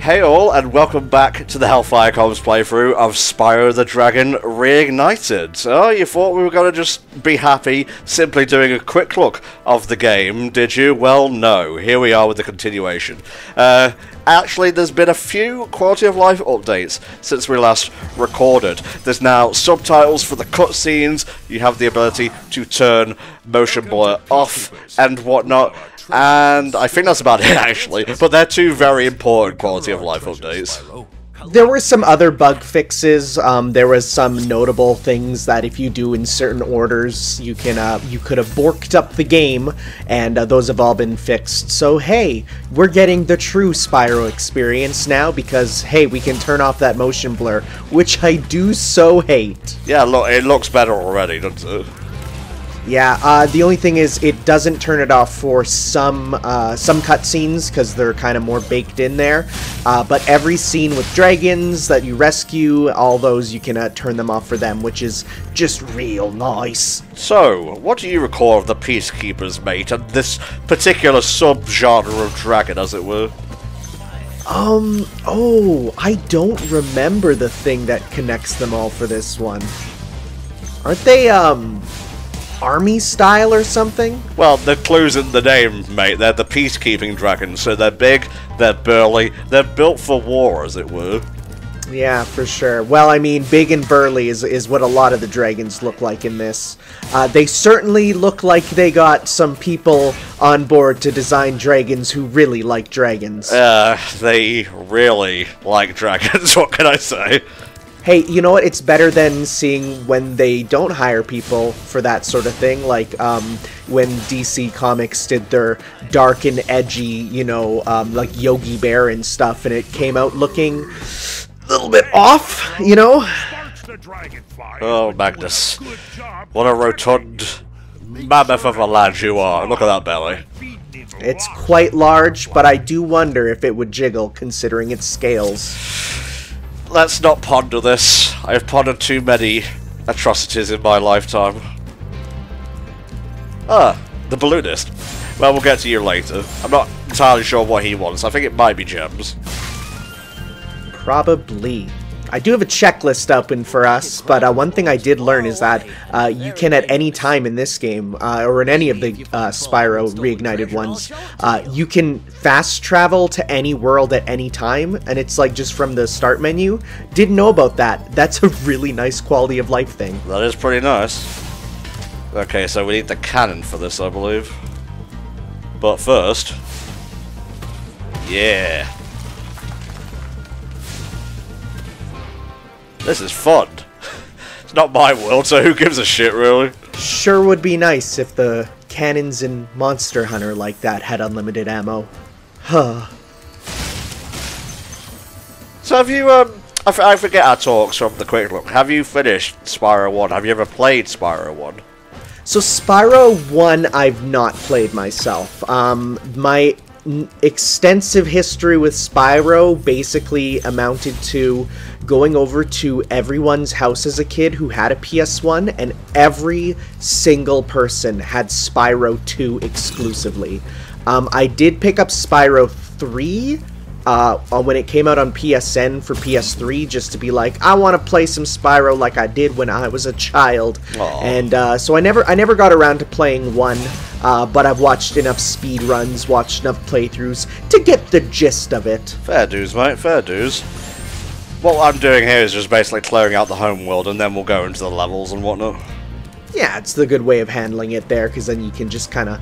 Hey all, and welcome back to the HellfireComms playthrough of Spyro the Dragon Reignited. Oh, you thought we were going to just be happy simply doing a quick look of the game, did you? Well, no. Here we are with the continuation. Actually, there's been a few quality of life updates since we last recorded. There's now subtitles for the cutscenes, you have the ability to turn motion blur off and whatnot. And I think that's about it, actually. But they're two very important quality of life updates. There were some other bug fixes. There was some notable things that if you do in certain orders, you could have borked up the game, and those have all been fixed. So hey, we're getting the true Spyro experience now because hey, we can turn off that motion blur, which I do so hate. Yeah, look, it looks better already, doesn't it? Yeah, the only thing is it doesn't turn it off for some cutscenes because they're kind of more baked in there. But every scene with dragons that you rescue, all those, you can turn them off for them, which is just real nice. So, what do you recall of the Peacekeepers, mate, and this particular sub-genre of dragon, as it were? Oh, I don't remember the thing that connects them all for this one. Aren't they, army style or something? Well, the clue's in the name, mate. They're the peacekeeping dragons, so they're big, they're burly, they're built for war, as it were. Yeah, for sure. Well, I mean, big and burly is what a lot of the dragons look like in this. They certainly look like they got some people on board to design dragons who really like dragons. They really like dragons, what can I say? Hey, you know what? It's better than seeing when they don't hire people for that sort of thing, like when DC Comics did their dark and edgy, you know, like Yogi Bear and stuff, and it came out looking a little bit off, you know? Oh, Magnus. What a rotund mammoth of a lad you are. Look at that belly. It's quite large, but I do wonder if it would jiggle, considering its scales. Let's not ponder this. I have pondered too many atrocities in my lifetime. Ah, the balloonist. Well, we'll get to you later. I'm not entirely sure what he wants. I think it might be gems. Probably. I do have a checklist open for us, but one thing I did learn is that you can at any time in this game, or in any of the Spyro Reignited ones, you can fast travel to any world at any time, and it's like just from the start menu. Didn't know about that. That's a really nice quality of life thing. That is pretty nice. Okay, so we need the cannon for this, I believe. But first... yeah. This is fun. It's not my world, so who gives a shit, really? Sure would be nice if the cannons in Monster Hunter like that had unlimited ammo. Huh. So have you, I forget our talks from the quick look. Have you finished Spyro 1? Have you ever played Spyro 1? So Spyro 1 I've not played myself. My extensive history with Spyro basically amounted to going over to everyone's house as a kid who had a PS1, and every single person had Spyro 2 exclusively. I did pick up Spyro 3 when it came out on PSN for PS3, just to be like, I want to play some Spyro like I did when I was a child. Aww. And so I never got around to playing 1, but I've watched enough speed runs, watched enough playthroughs to get the gist of it. Fair dues, mate, fair dues. What I'm doing here is just basically clearing out the home world, and then we'll go into the levels and whatnot. Yeah, it's the good way of handling it there, because then you can just kind of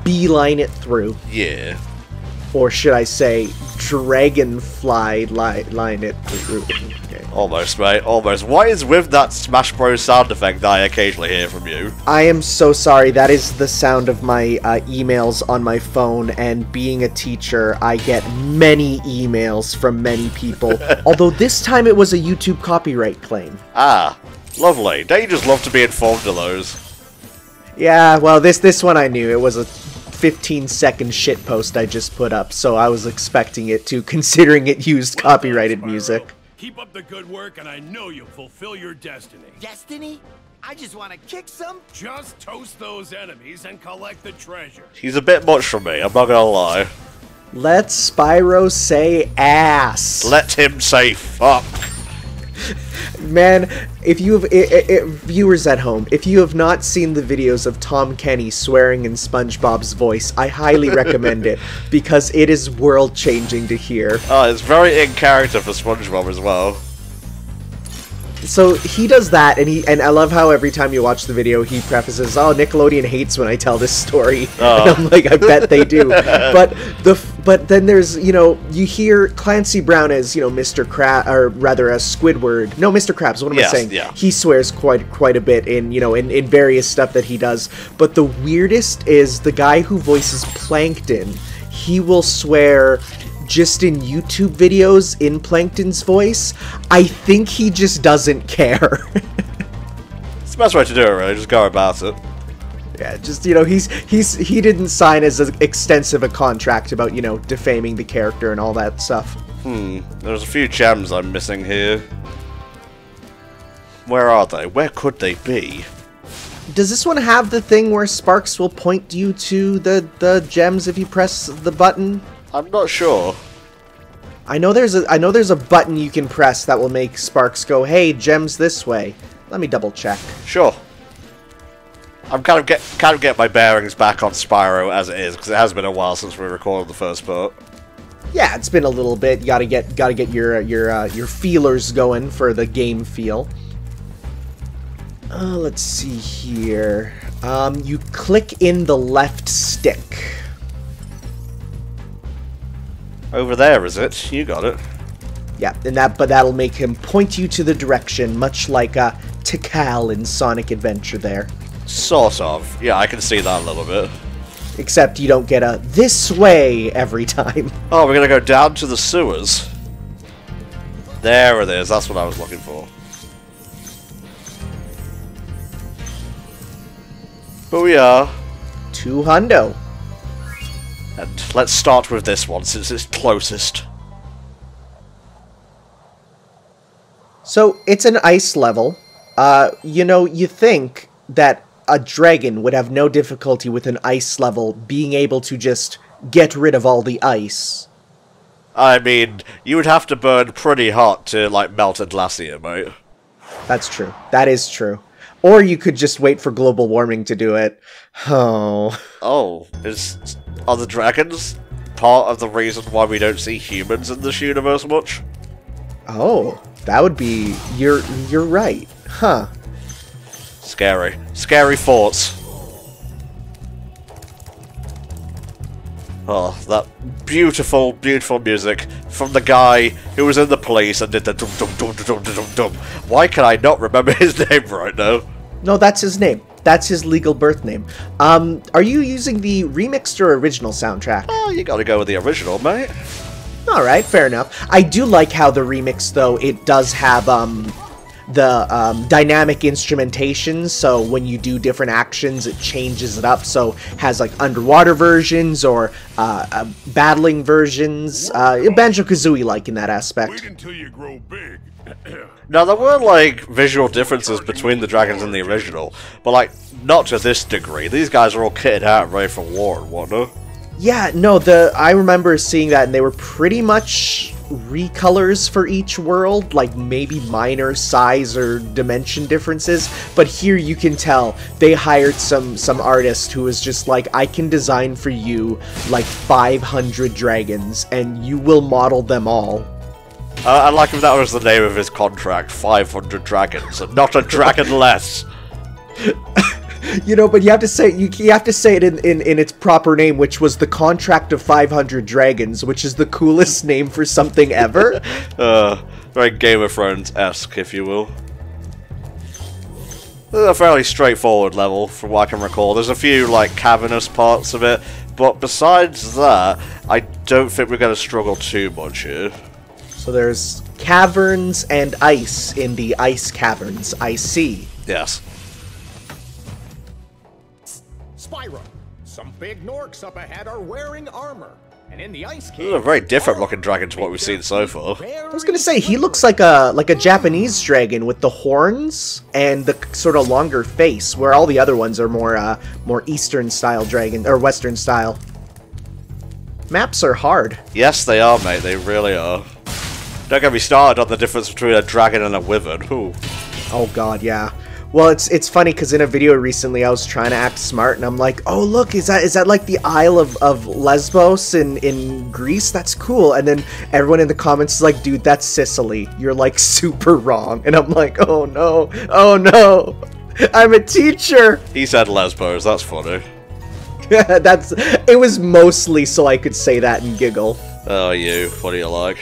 beeline it through. Yeah. Or should I say, dragonfly line it through. Okay. Almost, mate, almost. What is with that Smash Bros sound effect that I occasionally hear from you? I am so sorry. That is the sound of my emails on my phone, and being a teacher, I get many emails from many people. Although this time it was a YouTube copyright claim. Ah, lovely. Don't you just love to be informed of those? Yeah, well, this one I knew. It was a 15-second shitpost I just put up, so I was expecting it to, considering it used copyrighted music. Keep up the good work, and I know you'll fulfill your destiny. Destiny? I just want to kick some. Just toast those enemies and collect the treasure. He's a bit much for me, I'm not gonna lie. Let Spyro say ass. Let him say fuck. Man, if you have viewers at home, if you have not seen the videos of Tom Kenny swearing in SpongeBob's voice, I highly recommend it because it is world-changing to hear. Oh, it's very in character for SpongeBob as well. So he does that, and I love how every time you watch the video, he prefaces, "Oh, Nickelodeon hates when I tell this story." Oh. And I'm like, I bet they do. But then there's, you know, you hear Clancy Brown as, you know, Mr. Krabs, or rather as Squidward. No, Mr. Krabs. What am I saying? Yeah. He swears quite a bit in, you know, in various stuff that he does. But the weirdest is the guy who voices Plankton. He will swear just in YouTube videos in Plankton's voice. I think he just doesn't care. It's the best way to do it, really. Just go about it. Yeah, just, you know, he didn't sign as extensive a contract about, you know, defaming the character and all that stuff. There's a few gems I'm missing here. Where are they? Where could they be? Does this one have the thing where Sparks will point you to the gems if you press the button? I'm not sure. I know there's a button you can press that will make Sparks go, "Hey, gems this way." Let me double check. Sure. I'm kind of get my bearings back on Spyro as it is, because it has been a while since we recorded the first part. Yeah, it's been a little bit. You gotta get your feelers going for the game feel. Let's see here. You click in the left stick. Over there, is it? You got it. Yeah, but that'll make him point you to the direction, much like Tikal in Sonic Adventure there. Sort of. Yeah, I can see that a little bit. Except you don't get a "this way" every time. Oh, we're gonna go down to the sewers. There it is. That's what I was looking for. Booyah. 200. And let's start with this one, since it's closest. So, it's an ice level. You know, you think that a dragon would have no difficulty with an ice level being able to just get rid of all the ice. I mean, you would have to burn pretty hot to, like, melt a glacier, mate. That's true. That is true. Or you could just wait for global warming to do it. Oh. Oh, are the dragons part of the reason why we don't see humans in this universe much? Oh, that would be... You're right. Huh. Scary. Scary thoughts. Oh, that beautiful, beautiful music from the guy who was in the police and did the dum dum dum dum dum dum dum. Why can I not remember his name right now? No, that's his name. That's his legal birth name. Are you using the remixed or original soundtrack? Oh, you gotta go with the original, mate. Alright, fair enough. I do like how the remix, though, it does have, the dynamic instrumentation, so when you do different actions, it changes it up, so has, like, underwater versions or battling versions. Banjo-Kazooie-like in that aspect. Wait until you grow big. Now, there were, like, visual differences between the dragons and the original, but, like, not to this degree. These guys are all kitted out and ready for war and whatnot. Yeah, no, I remember seeing that, and they were pretty much recolors for each world, like maybe minor size or dimension differences, but here you can tell they hired some artist who was just like, I can design for you like 500 dragons, and you will model them all. I like if that was the name of his contract, 500 dragons, and not a dragon less. You know, but you have to say it in its proper name, which was the contract of 500 dragons, which is the coolest name for something ever. Very Game of Thrones-esque, if you will. This is a fairly straightforward level, from what I can recall. There's a few, like, cavernous parts of it, but besides that, I don't think we're going to struggle too much here. So there's caverns and ice in the ice caverns, I see. Yes. Spyro, some big Norks up ahead are wearing armor, and in the ice cave... This is a very different looking dragon to what we've seen so far. I was gonna say, he looks like a Japanese dragon with the horns and the sort of longer face, where all the other ones are more Eastern style dragon or Western style. Maps are hard. Yes, they are, mate. They really are. Don't get me started on the difference between a dragon and a wizard. Ooh. Oh god, yeah. Well, it's funny because in a video recently I was trying to act smart and I'm like, oh look, is that like the Isle of Lesbos in Greece? That's cool. And then everyone in the comments is like, dude, that's Sicily. You're like super wrong. And I'm like, oh no, I'm a teacher. He said Lesbos. That's funny. It was mostly so I could say that and giggle. Oh, you. What do you like?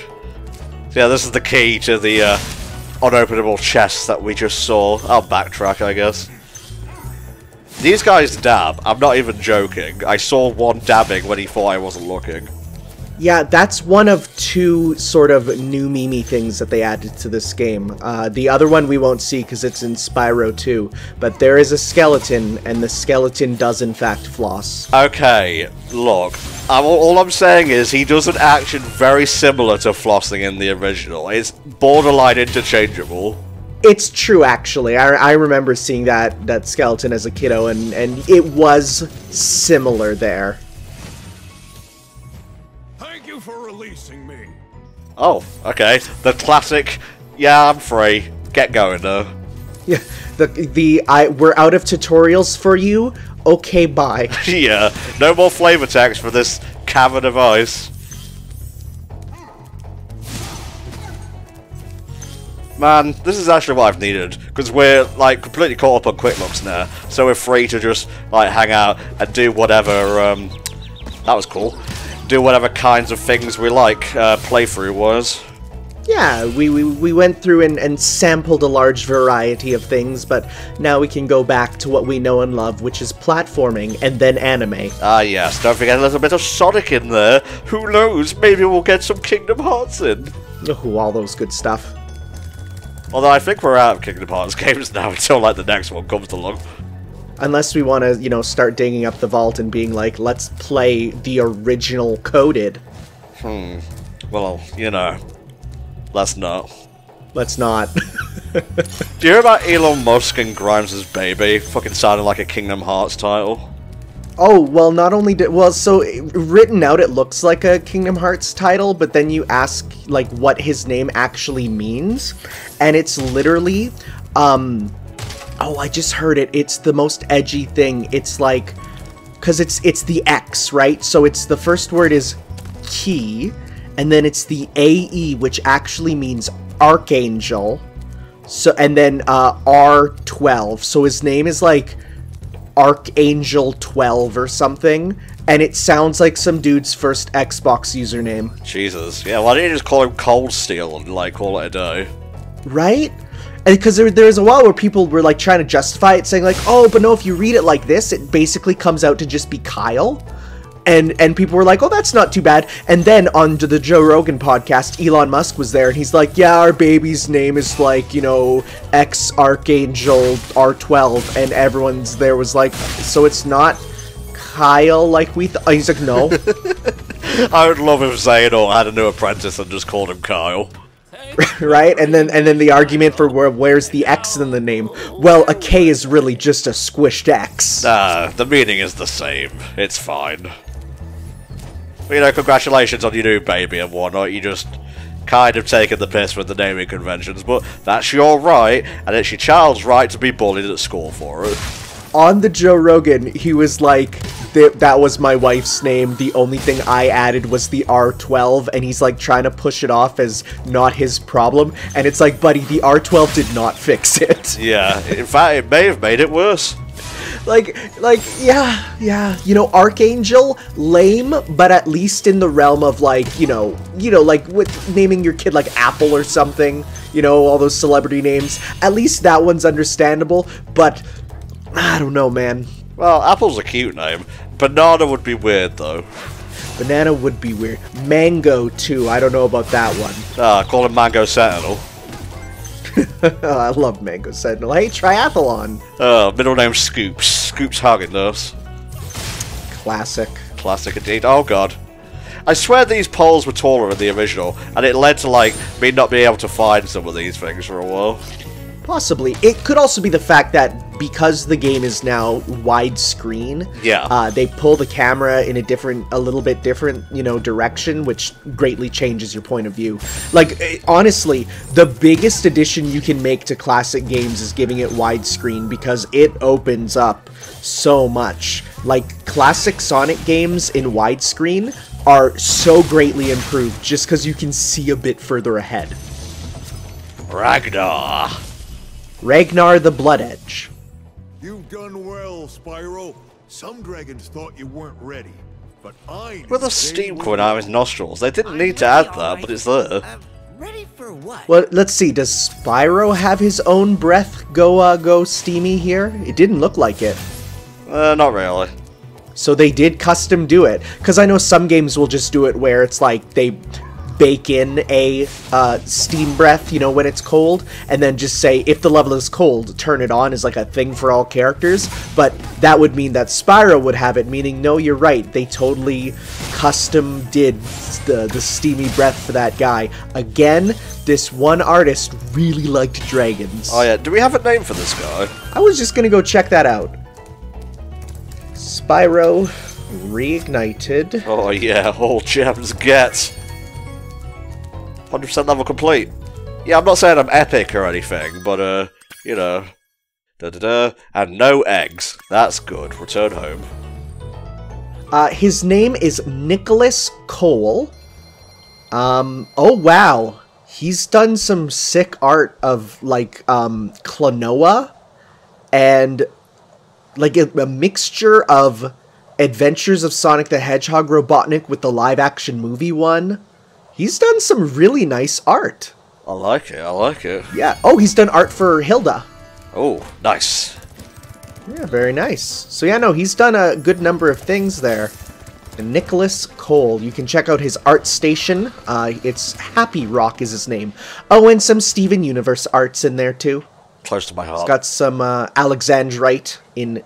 So, yeah, this is the key to the unopenable chest that we just saw. I'll backtrack, I guess. These guys dab. I'm not even joking. I saw one dabbing when he thought I wasn't looking. Yeah, that's one of two sort of new meme things that they added to this game. The other one we won't see because it's in Spyro 2, but there is a skeleton, and the skeleton does in fact floss. Okay, look. All I'm saying is he does an action very similar to flossing in the original. It's borderline interchangeable. It's true, actually. I remember seeing that skeleton as a kiddo, and it was similar there. Thank you for releasing me. Oh, okay. The classic, yeah, I'm free. Get going, though. Yeah, we're out of tutorials for you. Okay, bye. Yeah, no more flavor text for this cavern of ice. Man, this is actually what I've needed, because we're, like, completely caught up on quick looks now, so we're free to just, like, hang out and do whatever, that was cool. Do whatever kinds of things we like, playthrough-wise. Yeah, we went through and sampled a large variety of things, but now we can go back to what we know and love, which is platforming, and then anime. Ah yes, don't forget a little bit of Sonic in there. Who knows, maybe we'll get some Kingdom Hearts in. Oh, all those good stuff. Although I think we're out of Kingdom Hearts games now until, like, the next one comes along. Unless we want to, you know, start digging up the vault and being like, let's play the original coded. Well, you know, let's not. Let's not. Do you hear about Elon Musk and Grimes' baby? Fucking sounded like a Kingdom Hearts title. Oh, well, not only did... Well, so, written out, it looks like a Kingdom Hearts title, but then you ask, like, what his name actually means, and it's literally, oh, I just heard it. It's the most edgy thing. It's like... Because it's the X, right? So it's the first word is key, and then it's the AE, which actually means Archangel, so, and then, R12. So his name is, like... Archangel 12 or something, and it sounds like some dude's first Xbox username. Jesus. Yeah, why don't you just call him Cold Steel and, like, call it a day? Right? Because there was a while where people were, like, trying to justify it, saying, like, oh, but no, if you read it like this, it basically comes out to just be Kyle. And people were like, oh, that's not too bad. And then on the Joe Rogan podcast, Elon Musk was there, and he's like, yeah, our baby's name is, like, you know, X Archangel R12. And everyone's there was like, so it's not Kyle like we thought? He's like, no. I would love if Zayn had a new apprentice and just called him Kyle. Right? And then the argument for where's the X in the name? Well, a K is really just a squished X. The meaning is the same. It's fine. You know, congratulations on your new baby and whatnot. You just kind of taken the piss with the naming conventions, but that's your right, and it's your child's right to be bullied at school for it. On the Joe Rogan, he was like, that was my wife's name, the only thing I added was the R12, and he's like trying to push it off as not his problem, and it's like, buddy, the R12 did not fix it. Yeah, in fact, it may have made it worse. Like, yeah, you know, Archangel, lame, but at least in the realm of, like, you know, like, with naming your kid, like, Apple or something, you know, all those celebrity names, at least that one's understandable, but, I don't know, man. Well, Apple's a cute name. Banana would be weird, though. Banana would be weird. Mango, too, I don't know about that one. Call him Mango Sentinel. Oh, I love Mango Sentinel. Hey, Triathlon. Middle name Scoops. Scoops Haagen-Dazs. Classic. Classic indeed. Oh god. I swear these poles were taller in the original, and it led to, like, me not being able to find some of these things for a while. Possibly. It could also be the fact that because the game is now widescreen, they pull the camera in a little bit different, direction, which greatly changes your point of view. Like, honestly, the biggest addition you can make to classic games is giving it widescreen because it opens up so much. Like, classic Sonic games in widescreen are so greatly improved just because you can see a bit further ahead. Ragnar the Blood Edge. You've done well, Spyro. Some dragons thought you weren't ready, but I... With the steam coming out of his nostrils, they didn't need to add that, but it's there. Ready for what? Well, let's see. Does Spyro have his own breath go steamy here? It didn't look like it. Not really. So they did custom do it, because I know some games will just do it where it's like they bake in a steam breath, when it's cold, and then just say, if the level is cold, turn it on as like a thing for all characters. But that would mean that Spyro would have it, meaning, no, you're right, they totally custom did the steamy breath for that guy. Again, this one artist really liked dragons. Oh yeah, do we have a name for this guy? I was just gonna go check that out. Spyro Reignited. Oh yeah, all gems get 100% level complete. Yeah, I'm not saying I'm epic or anything, but and no eggs. That's good. Return home. His name is Nicholas Cole. Oh wow, he's done some sick art of like Klonoa and like a mixture of Adventures of Sonic the Hedgehog Robotnik with the live-action movie one. He's done some really nice art. I like it. Yeah. Oh, he's done art for Hilda. Oh, nice. Yeah, very nice. So yeah, no, he's done a good number of things there. And Nicholas Cole, you can check out his art station. It's Happy Rock is his name. Oh, and some Steven Universe arts in there too. Close to my heart. It's got some Alexandrite in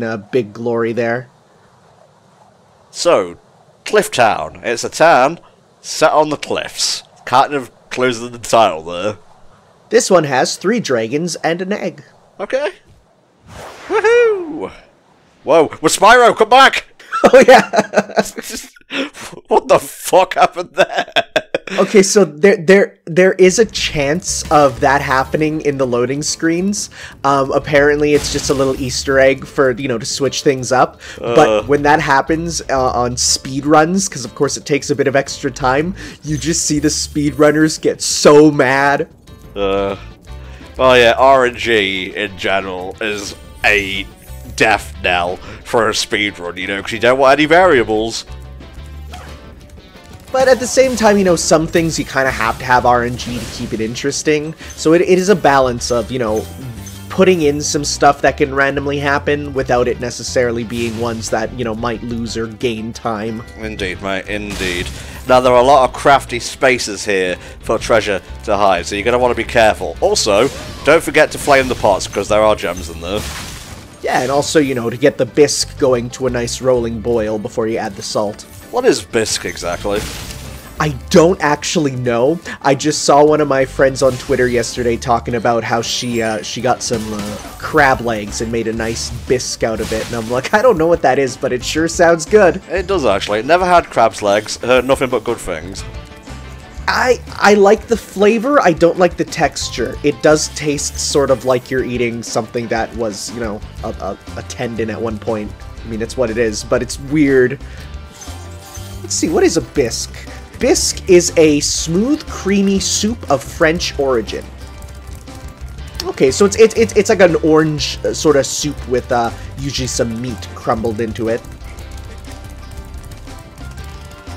a big glory there. So, Cliff Town. It's a town set on the cliffs. Kind of clues in the title there. This one has 3 dragons and an egg. Okay. Woohoo! Whoa, with Spyro, come back! Oh yeah. What the fuck happened there? Okay, so there is a chance of that happening in the loading screens. Apparently, it's just a little Easter egg for, to switch things up. But when that happens on speed runs, because of course it takes a bit of extra time, you just see the speedrunners get so mad. Well, yeah, RNG in general is a death knell for a speedrun, because you don't want any variables. But at the same time, some things you kind of have to have RNG to keep it interesting. So it is a balance of, putting in some stuff that can randomly happen without it necessarily being ones that, might lose or gain time. Indeed, mate, indeed. Now, there are a lot of crafty spaces here for treasure to hide, so you're going to want to be careful. Also, don't forget to flame the pots, because there are gems in there. Yeah, and also, to get the bisque going to a nice rolling boil before you add the salt. What is bisque exactly? I don't actually know. I just saw one of my friends on Twitter yesterday talking about how she got some crab legs and made a nice bisque out of it, and I'm like, I don't know what that is, but it sure sounds good. It does actually. Never had crab's legs. Heard nothing but good things. I like the flavor. I don't like the texture. It does taste sort of like you're eating something that was, a tendon at one point. I mean, it's what it is, but it's weird. Let's see, what is a bisque? Bisque is a smooth, creamy soup of French origin. Okay, so it's like an orange sort of soup with usually some meat crumbled into it.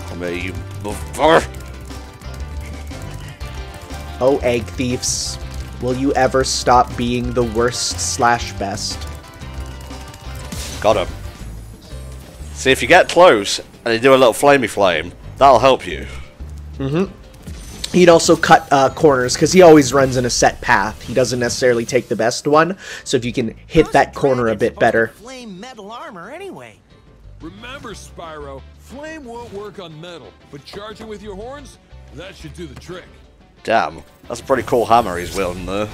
Come here, you motherfucker! Oh, egg thieves. Will you ever stop being the worst/best? Got him. See, if you get close and you do a little flamey flame, that'll help you. He'd also cut corners, because he always runs in a set path. He doesn't necessarily take the best one, so if you can hit that corner a bit better. Flame metal armor anyway. Remember, Spyro, flame won't work on metal, but charging with your horns, that should do the trick. Damn, that's a pretty cool hammer he's wielding there.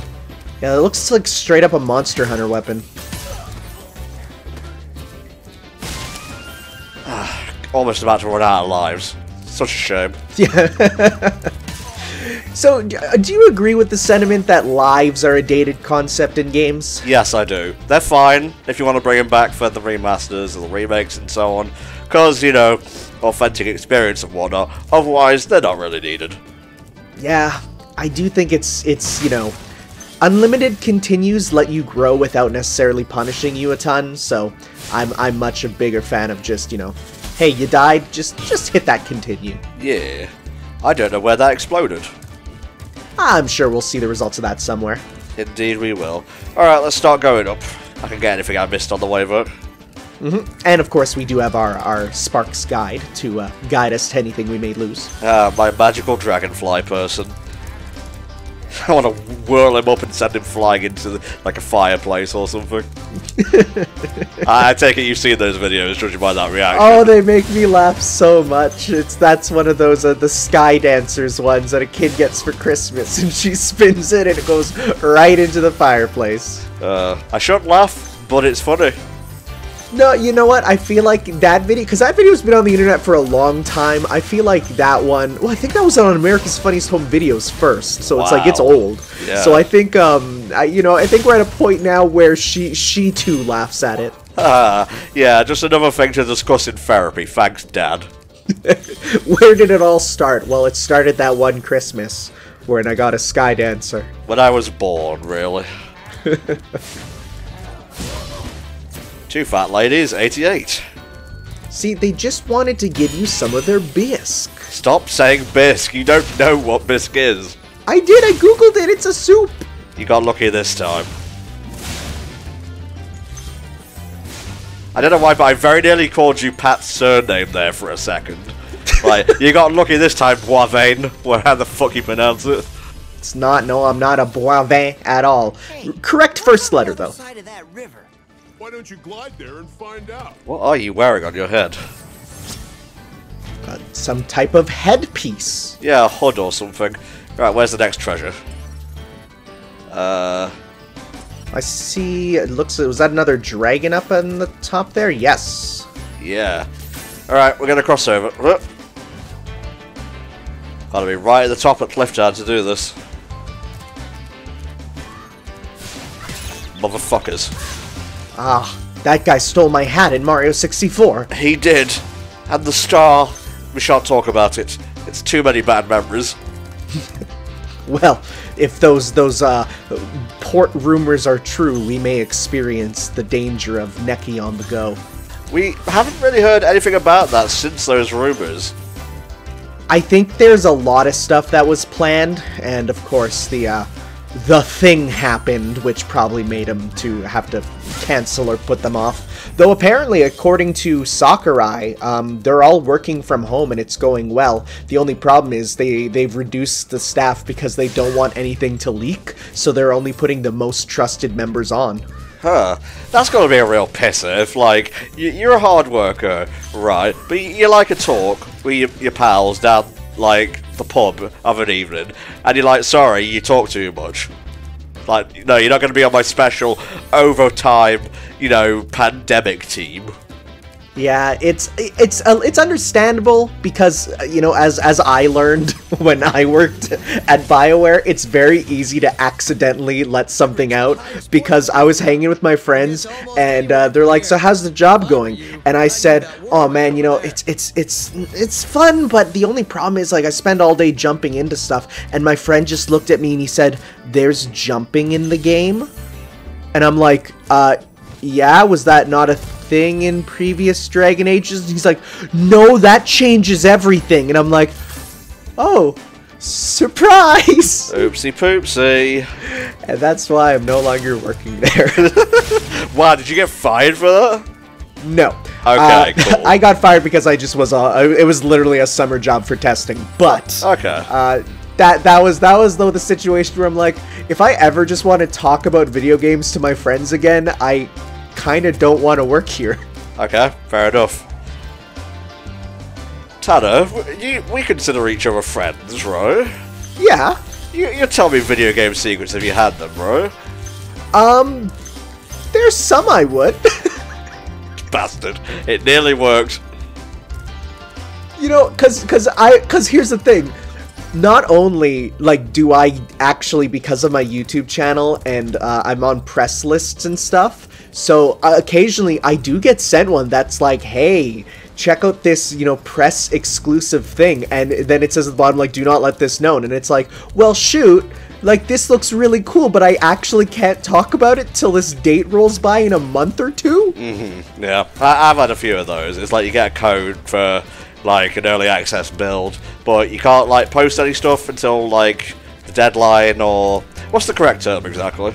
Yeah, it looks like straight up a Monster Hunter weapon. Almost about to run out of lives. Such a shame. Yeah. So, do you agree with the sentiment that lives are a dated concept in games? Yes, I do. They're fine if you want to bring them back for the remasters or the remakes and so on. Because, you know, authentic experience and whatnot. Otherwise, they're not really needed. Yeah, I do think it's you know, unlimited continues let you grow without necessarily punishing you a ton, so I'm much a bigger fan of just, you know, hey, you died, just hit that continue. Yeah. I don't know where that exploded. I'm sure we'll see the results of that somewhere. Indeed we will. Alright, let's start going up. I can get anything I missed on the way, but... And of course we do have our Sparks guide to guide us to anything we may lose. My magical dragonfly person. I want to whirl him up and send him flying into like a fireplace or something. I take it you've seen those videos, judging by that reaction. Oh, they make me laugh so much. That's one of those the Sky Dancers ones that a kid gets for Christmas, and she spins it and it goes right into the fireplace. I shouldn't laugh, but it's funny. No, you know what? I feel like that video, because that video's been on the internet for a long time. I feel like that one, well, I think that was on America's Funniest Home Videos first, so it's like, it's old. Yeah. So I think, I think we're at a point now where she too laughs at it. Yeah, just another thing to discuss in therapy. Thanks, Dad. Where did it all start? Well, it started that one Christmas when I got a Sky Dancer. When I was born, really. Two fat ladies, 88. See, they just wanted to give you some of their bisque. Stop saying bisque. You don't know what bisque is. I did. I googled it. It's a soup. You got lucky this time. I don't know why, but I very nearly called you Pat's surname there for a second. Like, you got lucky this time, Boivin. Well, how the fuck you pronounce it? It's not. No, I'm not a Boivin at all. Correct first letter, though. Side of that river. Why don't you glide there and find out? What are you wearing on your head? Some type of headpiece. Yeah, a hood or something. Right, where's the next treasure? I see. It looks. Was that another dragon up on the top there? Yes. Yeah. Alright, we're gonna cross over. Gotta be right at the top at Clifftop to do this. Motherfuckers. Ah, that guy stole my hat in Mario 64. He did. And the star. We shan't talk about it. It's too many bad memories. Well, if those port rumors are true, we may experience the danger of Neki on the go. We haven't really heard anything about that since those rumors. I think there's a lot of stuff that was planned, and of course the thing happened, which probably made him to have to cancel or put them off. Though apparently, according to Sakurai, they're all working from home and it's going well. The only problem is they've reduced the staff because they don't want anything to leak, so they're only putting the most trusted members on. Huh. That's gotta be a real pisser if, like, you're a hard worker, right, but you like a talk with your pals down, like, the pub of an evening, and you're like, sorry, you talk too much. Like, no, you're not going to be on my special overtime, you know, pandemic team. Yeah, it's understandable because, you know, as I learned when I worked at BioWare, it's very easy to accidentally let something out because I was hanging with my friends and they're like, so how's the job going? And I said, oh man, you know, it's fun, but the only problem is, like, I spend all day jumping into stuff. And my friend just looked at me and he said, there's jumping in the game? And I'm like, yeah, was that not a thing in previous Dragon Ages? He's like, no, that changes everything. And I'm like, oh, surprise! Oopsie poopsie. And that's why I'm no longer working there. Wow, did you get fired for that? No. Okay, cool. I got fired because I just was it was literally a summer job for testing. But okay. That was though the situation where I'm like, if I ever just want to talk about video games to my friends again, I kind of don't want to work here. Okay, fair enough. Tanner, we consider each other friends, right? Yeah. You tell me video game secrets if you had them, bro. There's some I would. Bastard. It nearly worked. You know, cause here's the thing. Not only, like, do I actually, because of my YouTube channel, and I'm on press lists and stuff, so occasionally I do get sent one that's like, hey, check out this, you know, press exclusive thing, and then it says at the bottom, like, do not let this known, and it's like, well, shoot, like, this looks really cool, but I actually can't talk about it till this date rolls by in a month or two? Mm-hmm, yeah. I've had a few of those. It's like you get a code for, like, an early access build, but you can't, like, post any stuff until, like, the deadline, or... What's the correct term, exactly?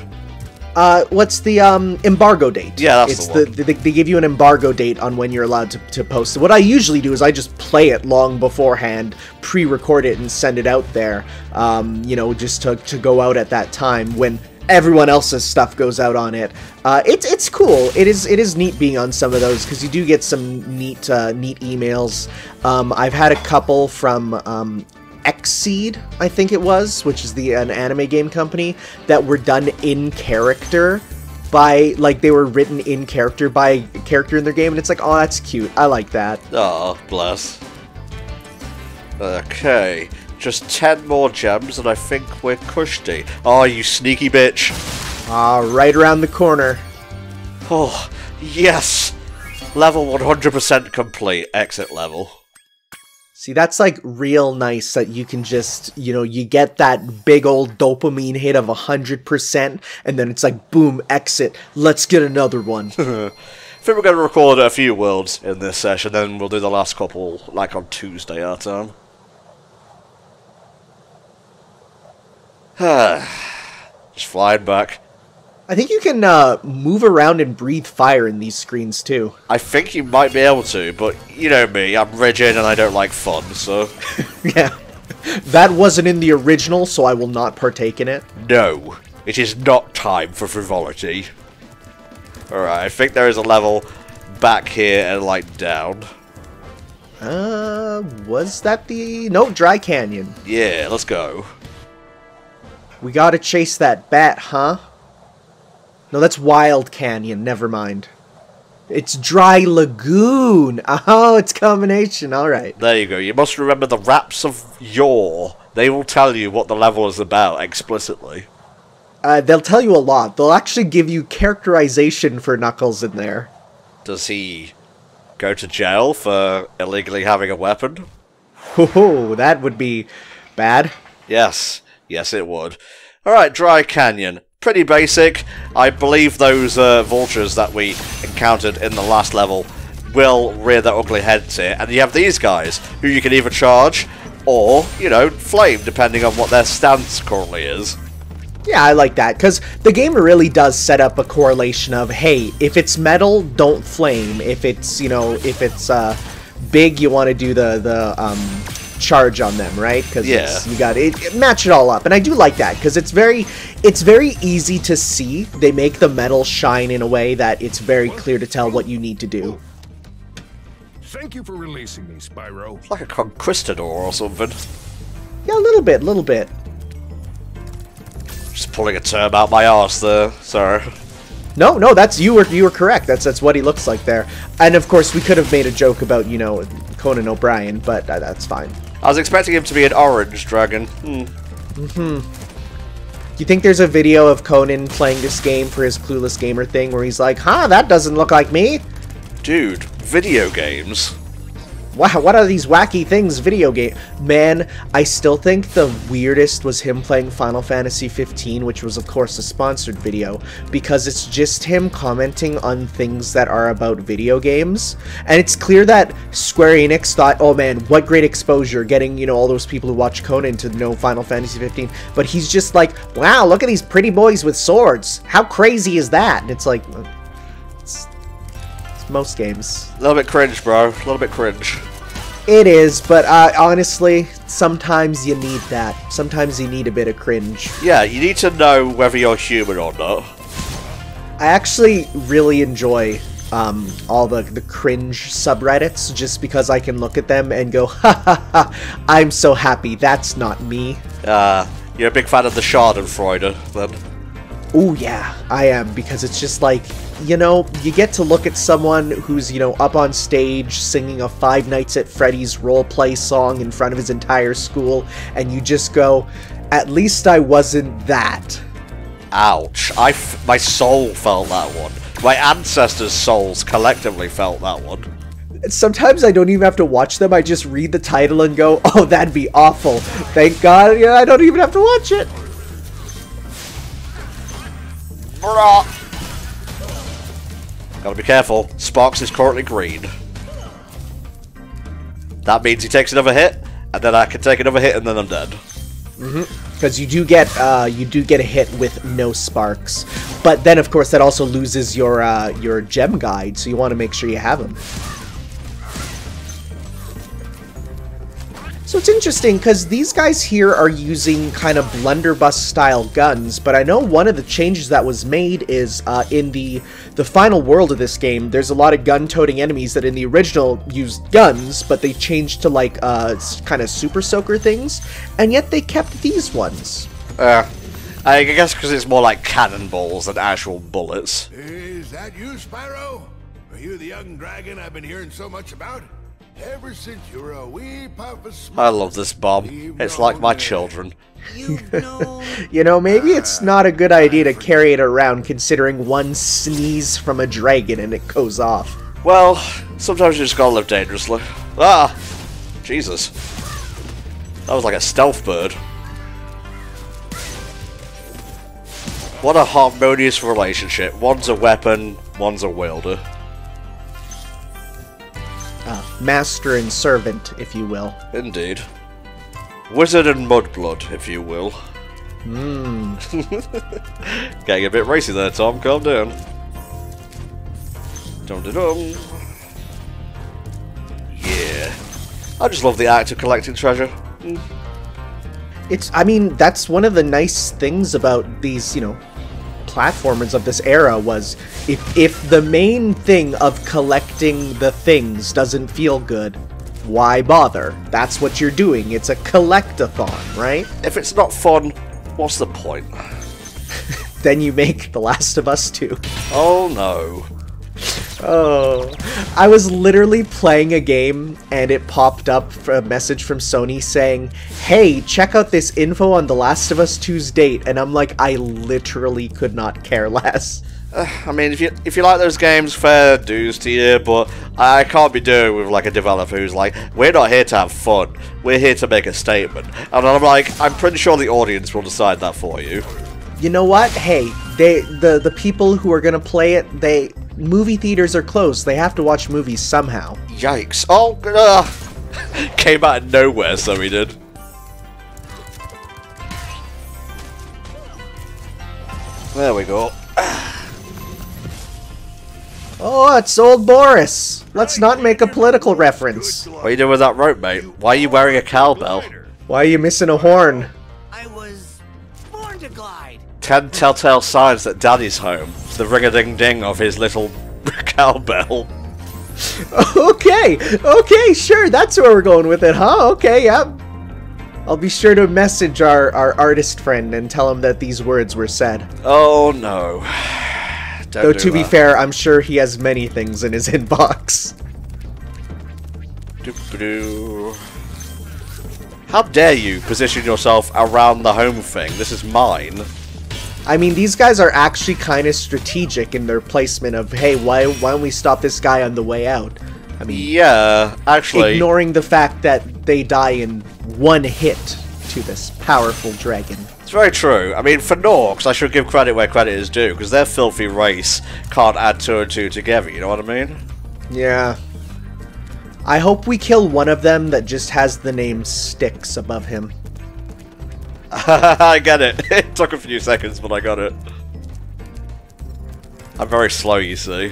What's the, embargo date? Yeah, that's the one. They give you an embargo date on when you're allowed to post. What I usually do is I just play it long beforehand, pre-record it, and send it out there, you know, just to go out at that time when everyone else's stuff goes out on it. It's cool. It is neat being on some of those, because you do get some neat emails. I've had a couple from, Xseed, I think it was, which is an anime game company, that were done in character by, like, they were written in character by a character in their game, and it's like, oh, that's cute. I like that. Oh, bless. Okay, just 10 more gems, and I think we're cushy. Oh, you sneaky bitch. Right around the corner. Oh, yes! Level 100% complete, exit level. See, that's, like, real nice that you can just, you know, you get that big old dopamine hit of 100%, and then it's like, boom, exit, let's get another one. I think we're going to record a few worlds in this session, then we'll do the last couple, like, on Tuesday our time. Just flying back. I think you can move around and breathe fire in these screens too. I think you might be able to, but you know me, I'm rigid and I don't like fun, so... Yeah. That wasn't in the original, so I will not partake in it. No, it is not time for frivolity. Alright, I think there is a level back here and, like, down. Was that the... No, Dry Canyon. Yeah, let's go. We gotta chase that bat, huh? No, that's Wild Canyon. Never mind. It's Dry Lagoon. Oh, it's combination. All right. There you go. You must remember the raps of yore. They will tell you what the level is about explicitly. They'll tell you a lot. They'll actually give you characterization for Knuckles in there. Does he go to jail for illegally having a weapon? Oh, that would be bad. Yes. Yes, it would. Alright, Dry Canyon. Pretty basic. I believe those vultures that we encountered in the last level will rear their ugly heads here. And you have these guys, who you can either charge or, you know, flame, depending on what their stance currently is. Yeah, I like that, because the game really does set up a correlation of, hey, if it's metal, don't flame. If it's, you know, if it's big, you want to do the charge on them, right? Because yeah, you got it, match it all up, and I do like that because it's very easy to see. They make the metal shine in a way that it's very clear to tell what you need to do. Thank you for releasing me, Spyro. It's like a conquistador or something. Yeah, a little bit. Just pulling a term out my arse there. Sorry. No, that's you were correct. That's what he looks like there. And of course, we could have made a joke about, you know, Conan O'Brien, but that's fine. I was expecting him to be an orange dragon. Do you think there's a video of Conan playing this game for his Clueless Gamer thing where he's like, huh, that doesn't look like me? Dude, video games. Wow, what are these wacky things, video game? Man, I still think the weirdest was him playing Final Fantasy 15, which was, of course, a sponsored video, because it's just him commenting on things that are about video games. And it's clear that Square Enix thought, oh man, what great exposure, getting, you know, all those people who watch Conan to know Final Fantasy 15. But he's just like, wow, look at these pretty boys with swords. How crazy is that? And it's like, it's most games. A little bit cringe, bro. A little bit cringe. It is, but honestly, sometimes you need that. Sometimes you need a bit of cringe. Yeah, you need to know whether you're human or not. I actually really enjoy all the cringe subreddits, just because I can look at them and go, ha ha ha, I'm so happy, that's not me. You're a big fan of the Schadenfreude, then? Oh yeah, I am, because it's just like, you know, you get to look at someone who's, you know, up on stage singing a Five Nights at Freddy's roleplay song in front of his entire school, and you just go, at least I wasn't that. Ouch. My soul felt that one. My ancestors' souls collectively felt that one. Sometimes I don't even have to watch them, I just read the title and go, oh, that'd be awful. Thank God, yeah, I don't even have to watch it. Gotta be careful. Sparks is currently green. That means he takes another hit, and then I can take another hit, and then I'm dead. Because you do get a hit with no sparks, but then of course that also loses your gem guide, so you want to make sure you have them. So it's interesting, because these guys here are using kind of blunderbuss-style guns, but I know one of the changes that was made is in the final world of this game, there's a lot of gun-toting enemies that in the original used guns, but they changed to, like, kind of super soaker things, and yet they kept these ones. I guess because it's more like cannonballs than actual bullets. Is that you, Spyro? Are you the young dragon I've been hearing so much about? Ever since you were a wee puff of smoke, I love this bomb. It's like my children. You've known. You know, maybe it's not a good idea to carry it around, considering one sneeze from a dragon and it goes off. Well, sometimes you just gotta live dangerously. Ah! Jesus. That was like a stealth bird. What a harmonious relationship. One's a weapon, one's a wielder. Master and servant, if you will. Indeed. Wizard and mudblood, if you will. Getting a bit racy there, Tom. Calm down. Dum-de-dum. Yeah. I just love the act of collecting treasure. I mean, that's one of the nice things about these, you know, platformers of this era was if the main thing of collecting the things doesn't feel good, why bother? That's what you're doing. It's a collect-a-thon, right? If it's not fun, what's the point? Then you make The Last of Us 2. Oh no. Oh, I was literally playing a game and it popped up for a message from Sony saying, hey, check out this info on The Last of Us 2's date, and I'm like, I literally could not care less. I mean, if you like those games, fair dues to you, but I can't be doing with like a developer who's like, we're not here to have fun, we're here to make a statement. And I'm like, I'm pretty sure the audience will decide that for you. You know what? Hey, the people who are gonna play it, movie theaters are closed. They have to watch movies somehow. Yikes. Oh, came out of nowhere, so he did. There we go. Oh, it's old Boris. Let's not make a political reference. What are you doing with that rope, mate? Why are you wearing a cowbell? Why are you missing a horn? I was born to glide. 10 telltale signs that Daddy's home. The ring-a-ding-ding of his little cowbell. Okay, sure, that's where we're going with it, huh? Okay, yep. I'll be sure to message our artist friend and tell him that these words were said. Oh no. Though to be fair, I'm sure he has many things in his inbox. Doo-ba-doo. How dare you position yourself around the home thing? This is mine. I mean, these guys are actually kind of strategic in their placement of, hey, why don't we stop this guy on the way out? I mean, yeah, actually, ignoring the fact that they die in one hit to this powerful dragon. it's very true. I mean, for Norks, I should give credit where credit is due, because their filthy race can't add 2 and 2 together, you know what I mean? Yeah. I hope we kill one of them that just has the name Styx above him. I get it. It took a few seconds, but I got it. I'm very slow, you see.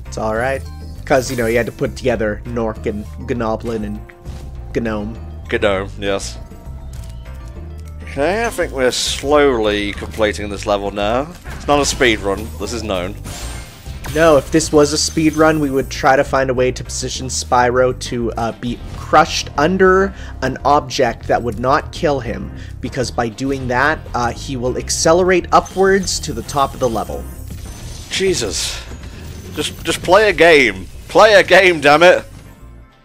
It's alright. Because, you know, you had to put together Nork and Gnoblin and Gnome. Gnome, yes. Okay, I think we're slowly completing this level now. It's not a speed run, this is known. No, if this was a speed run, we would try to find a way to position Spyro to be crushed under an object that would not kill him, because by doing that, he will accelerate upwards to the top of the level. Jesus. Just play a game. Play a game, damn it.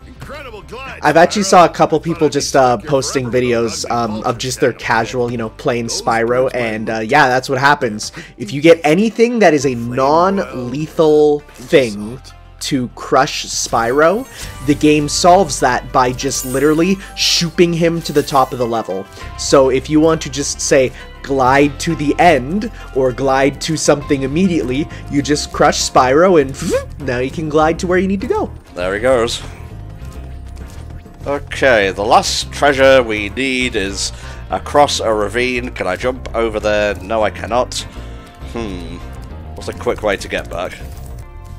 Incredible glide. I've actually saw a couple people just posting videos of just their casual, you know, playing Spyro, and yeah, that's what happens. If you get anything that is a non-lethal thing to crush Spyro, the game solves that by just literally shooting him to the top of the level. So if you want to just say glide to the end or glide to something immediately, you just crush Spyro and now you can glide to where you need to go. There he goes. Okay, the last treasure we need is across a ravine. Can I jump over there? No, I cannot. What's a quick way to get back?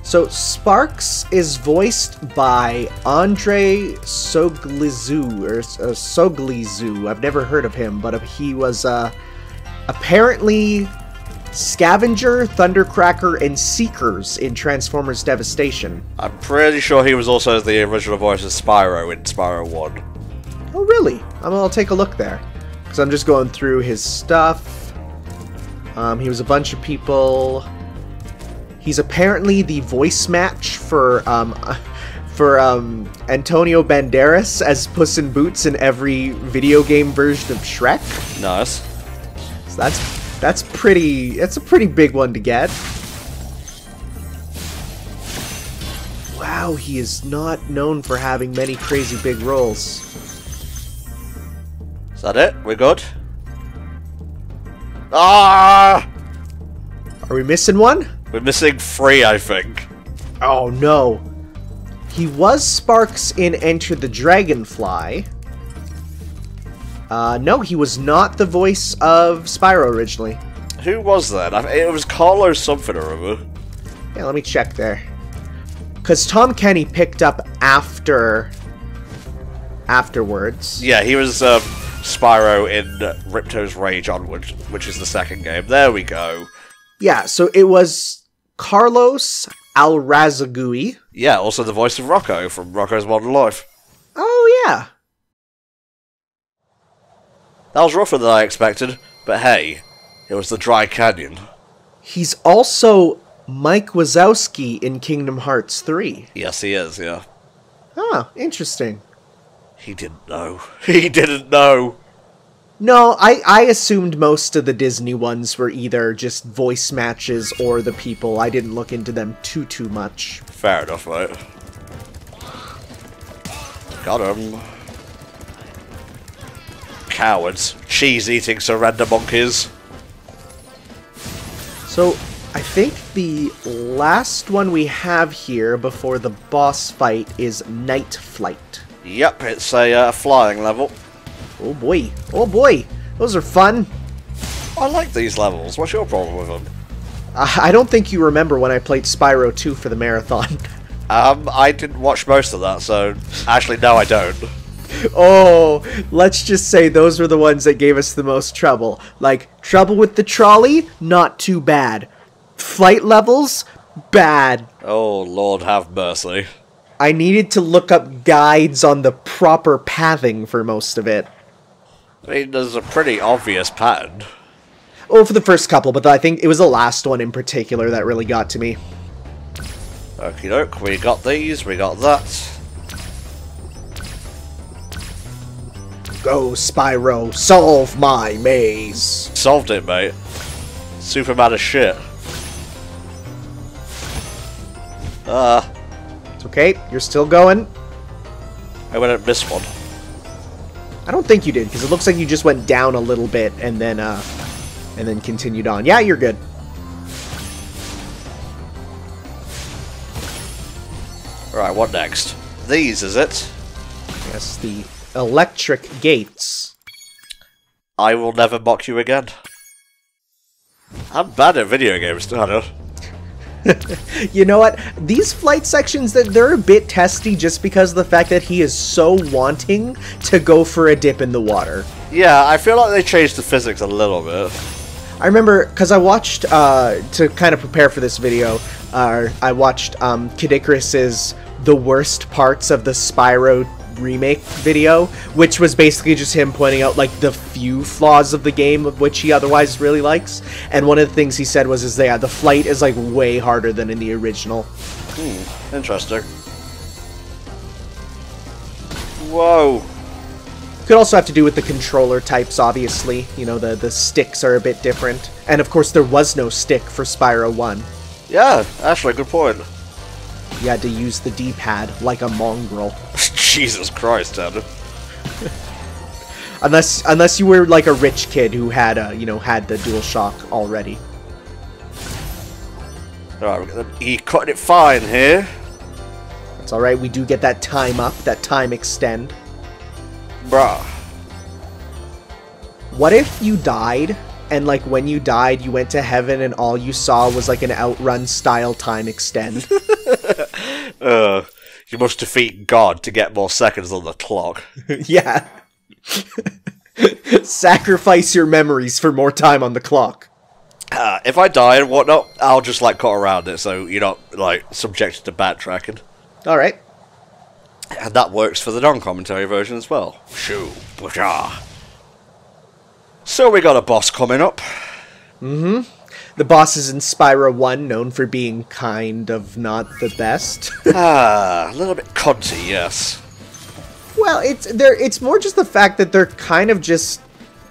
So Sparks is voiced by Andre Soglizu, or Soglizu. I've never heard of him, but he was apparently Scavenger, Thundercracker, and Seekers in Transformers Devastation. I'm pretty sure he was also the original voice of Spyro in Spyro 1. Oh really? I'll take a look there. Because I'm just going through his stuff. He was a bunch of people. He's apparently the voice match for Antonio Banderas as Puss in Boots in every video game version of Shrek. Nice. So that's a pretty big one to get. Wow, he is not known for having many crazy big roles. Is that it? We're good? Ah! Are we missing one? We're missing 3, I think. Oh no. He was Sparks in Enter the Dragonfly. No, he was not the voice of Spyro originally. Who was that? It was Carlos something or other. Yeah, let me check there. Because Tom Kenny picked up afterwards. Yeah, he was Spyro in Ripto's Rage Onward, which is the second game. There we go. Yeah, so it was Carlos Alrazagui. Yeah, also the voice of Rocco from Rocco's Modern Life. Oh, yeah. That was rougher than I expected, but hey, it was the Dry Canyon. He's also Mike Wazowski in Kingdom Hearts 3. Yes, he is, yeah. Ah, interesting. He didn't know. He didn't know. No, I assumed most of the Disney ones were either just voice matches or the people. I didn't look into them too much. Fair enough, mate. Got him. Cowards. Cheese-eating surrender monkeys. So, I think the last one we have here before the boss fight is Night Flight. Yep, it's a flying level. Oh boy. Oh boy. Those are fun. I like these levels. What's your problem with them? I don't think you remember when I played Spyro 2 for the marathon. I didn't watch most of that, so... Actually, no, I don't. Oh, let's just say those were the ones that gave us the most trouble. Like, trouble with the trolley? Not too bad. Flight levels? Bad. Oh, Lord have mercy. I needed to look up guides on the proper pathing for most of it. I mean, there's a pretty obvious pattern. Oh, for the first couple, but I think it was the last one in particular that really got to me. Okie doke, we got these, we got that. Go, Spyro, solve my maze. Solved it, mate. Superman is shit. It's okay, you're still going. I went and missed one. I don't think you did, because it looks like you just went down a little bit and then continued on. Yeah, you're good. Alright, what next? These, is it? Yes, the electric gates. I will never mock you again. I'm bad at video games, Dana. You know what? These flight sections, they're a bit testy just because of the fact that he is so wanting to go for a dip in the water. Yeah, I feel like they changed the physics a little bit. I remember, because I watched, to kind of prepare for this video, I watched Kid Icarus's The Worst Parts of the Spyro remake video, which was basically just him pointing out like the few flaws of the game of which he otherwise really likes. And one of the things he said was the flight is like way harder than in the original. Interesting. Whoa. Could also have to do with the controller types, obviously. You know, the sticks are a bit different. And of course there was no stick for Spyro 1. Yeah, actually, good point. You had to use the D-pad like a mongrel. Jesus Christ, Ed. Unless you were like a rich kid who had had the DualShock already. Alright, he cutting it fine here. It's alright, we do get that time up, that time extend. Bruh. What if you died, and like when you died you went to heaven and all you saw was like an Outrun style time extend? You must defeat God to get more seconds on the clock. Yeah. Sacrifice your memories for more time on the clock. If I die and whatnot, I'll just like cut around it so you're not like subjected to backtracking. Alright. And that works for the non-commentary version as well. Shoo. So we got a boss coming up. The bosses in Spyro 1 known for being kind of not the best. A little bit cunty, yes. Well, it's more just the fact that they're kind of just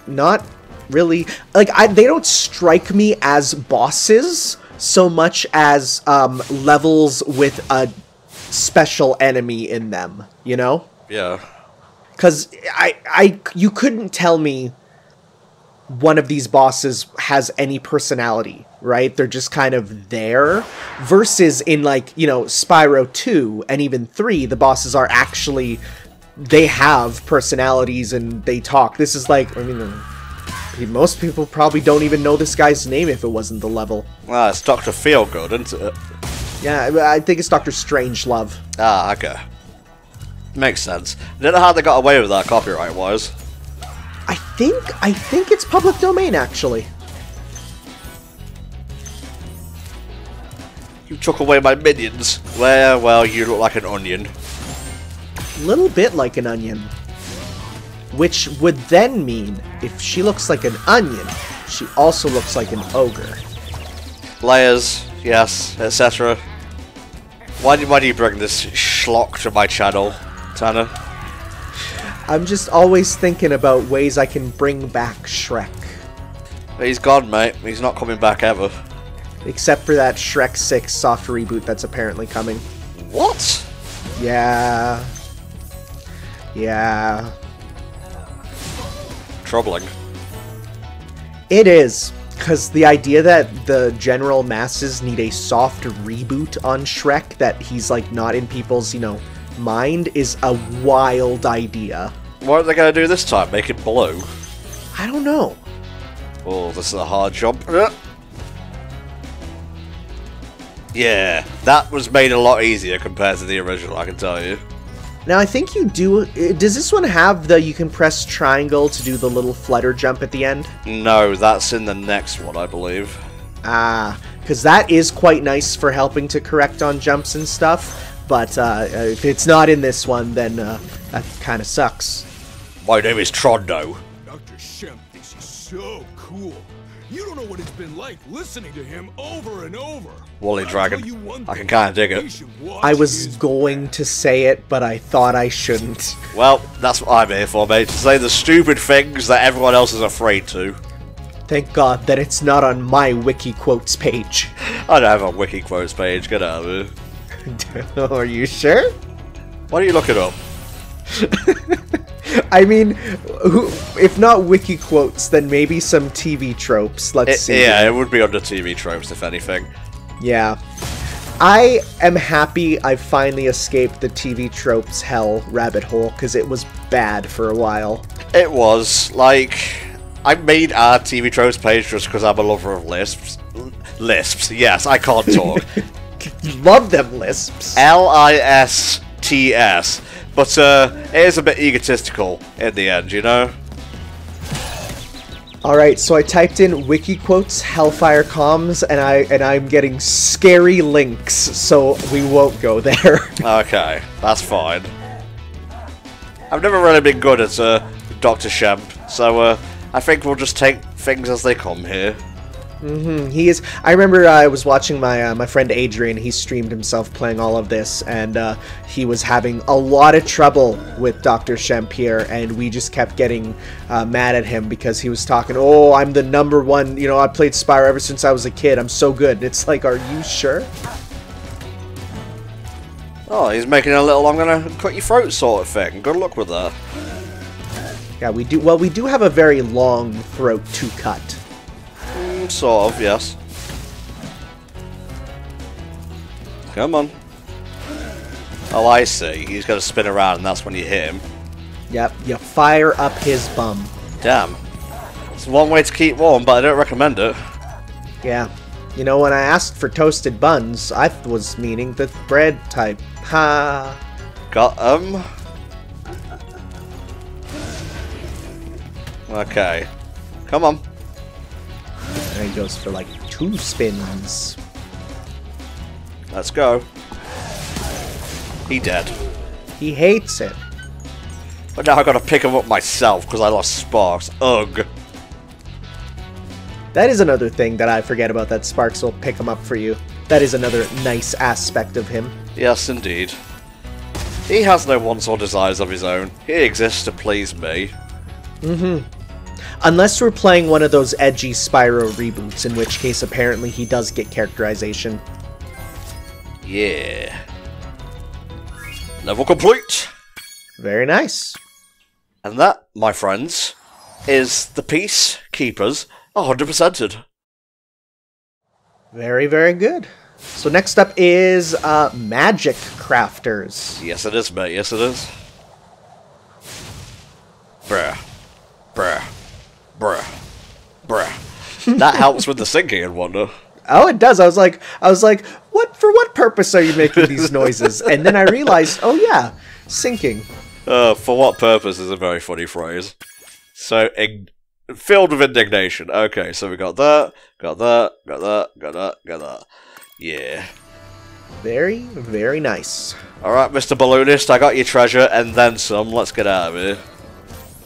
not really like they don't strike me as bosses so much as levels with a special enemy in them, you know? Yeah. Because you couldn't tell me one of these bosses has any personality, right? They're just kind of there. Versus in like, you know, Spyro 2 and even 3, the bosses are actually, they have personalities and they talk. This is like, I mean, most people probably don't even know this guy's name if it wasn't the level. Well, it's Dr. Feelgood, isn't it? Yeah, I think it's Dr. Strangelove. Ah, okay. Makes sense. I don't know how they got away with that copyright-wise. I think it's public domain, actually. You took away my minions. Well, you look like an onion. A little bit like an onion. Which would then mean, if she looks like an onion, she also looks like an ogre. Layers, yes, etc. Why do you bring this schlock to my channel, Tanner? I'm just always thinking about ways I can bring back Shrek. He's gone, mate. He's not coming back ever. Except for that Shrek 6 soft reboot that's apparently coming. What? Yeah. Yeah. Troubling. It is. Because the idea that the general masses need a soft reboot on Shrek, that he's like not in people's, you know, mind, is a wild idea. What are they going to do this time? Make it blue? I don't know. Oh, this is a hard jump. Yeah, that was made a lot easier compared to the original, I can tell you. Now, I think you do... Does this one have the... You can press triangle to do the little flutter jump at the end? No, that's in the next one, I believe. Ah, because that is quite nice for helping to correct on jumps and stuff. But if it's not in this one, then that kind of sucks. My name is Trondo. Dr. Shemp thinks he's so cool. You don't know what it's been like listening to him over and over. Woolly Dragon. I can kind of dig it. I was going to say it, but I thought I shouldn't. Well, that's what I'm here for, mate. To say the stupid things that everyone else is afraid to. Thank God that it's not on my wiki quotes page. I don't have a wiki quotes page. Get out of here. Are you sure? Why don't you look it up? I mean, if not wiki quotes, then maybe some TV tropes. Let's see. Yeah, it would be under TV tropes, if anything. Yeah. I am happy I finally escaped the TV tropes hell rabbit hole, because it was bad for a while. It was. Like, I made our TV tropes page just because I'm a lover of lisps. Lisps, yes, I can't talk. You love them lisps. Lists. But it is a bit egotistical in the end, you know? Alright, so I typed in wiki quotes HellfireComms, and I'm getting scary links, so we won't go there. Okay, that's fine. I've never really been good at Dr. Shemp, so I think we'll just take things as they come here. He is. I remember I was watching my friend Adrian. He streamed himself playing all of this, and he was having a lot of trouble with Dr. Shemp here, and we just kept getting mad at him because he was talking, oh, I'm the #1, you know, I played Spyro ever since I was a kid, I'm so good. And it's like, are you sure? Oh, he's making a little I'm gonna cut your throat sort of thing. Good luck with that. Yeah, we do. Well, we do have a very long throat to cut. Sort of, yes. Come on. Oh, I see. He's got to spin around, and that's when you hit him. Yep, you fire up his bum. Damn. It's one way to keep warm, but I don't recommend it. Yeah. You know, when I asked for toasted buns, I was meaning the bread type. Ha. Got 'em. Okay. Come on. And he goes for like 2 spins. Let's go. He dead. He hates it. But now I gotta pick him up myself because I lost Sparks. Ugh. That is another thing that I forget about, that Sparks will pick him up for you. That is another nice aspect of him. Yes, indeed. He has no wants or desires of his own. He exists to please me. Unless we're playing one of those edgy Spyro reboots, in which case apparently he does get characterization. Yeah. Level complete! Very nice. And that, my friends, is the Peacekeepers 100%ed. Very, very good. So next up is Magic Crafters. Yes it is, mate. Yes it is. Bruh. Bruh. Bruh. Bruh. That helps with the sinking and whatnot. Oh, it does. I was like, what? For what purpose are you making these noises? And then I realized, oh yeah, sinking. For what purpose is a very funny phrase. So, filled with indignation. Okay, so we got that, got that, got that, got that, got that. Yeah. Very, very nice. Alright, Mr. Balloonist, I got your treasure and then some. Let's get out of here.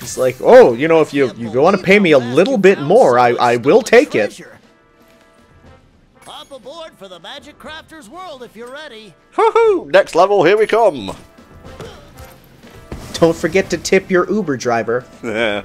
It's like, oh, you know, if you want to pay me a little bit more, I will take it. Hop aboard for the Magic Crafters world if you're ready. Hoo-hoo! Next level, here we come! Don't forget to tip your Uber driver. Yeah.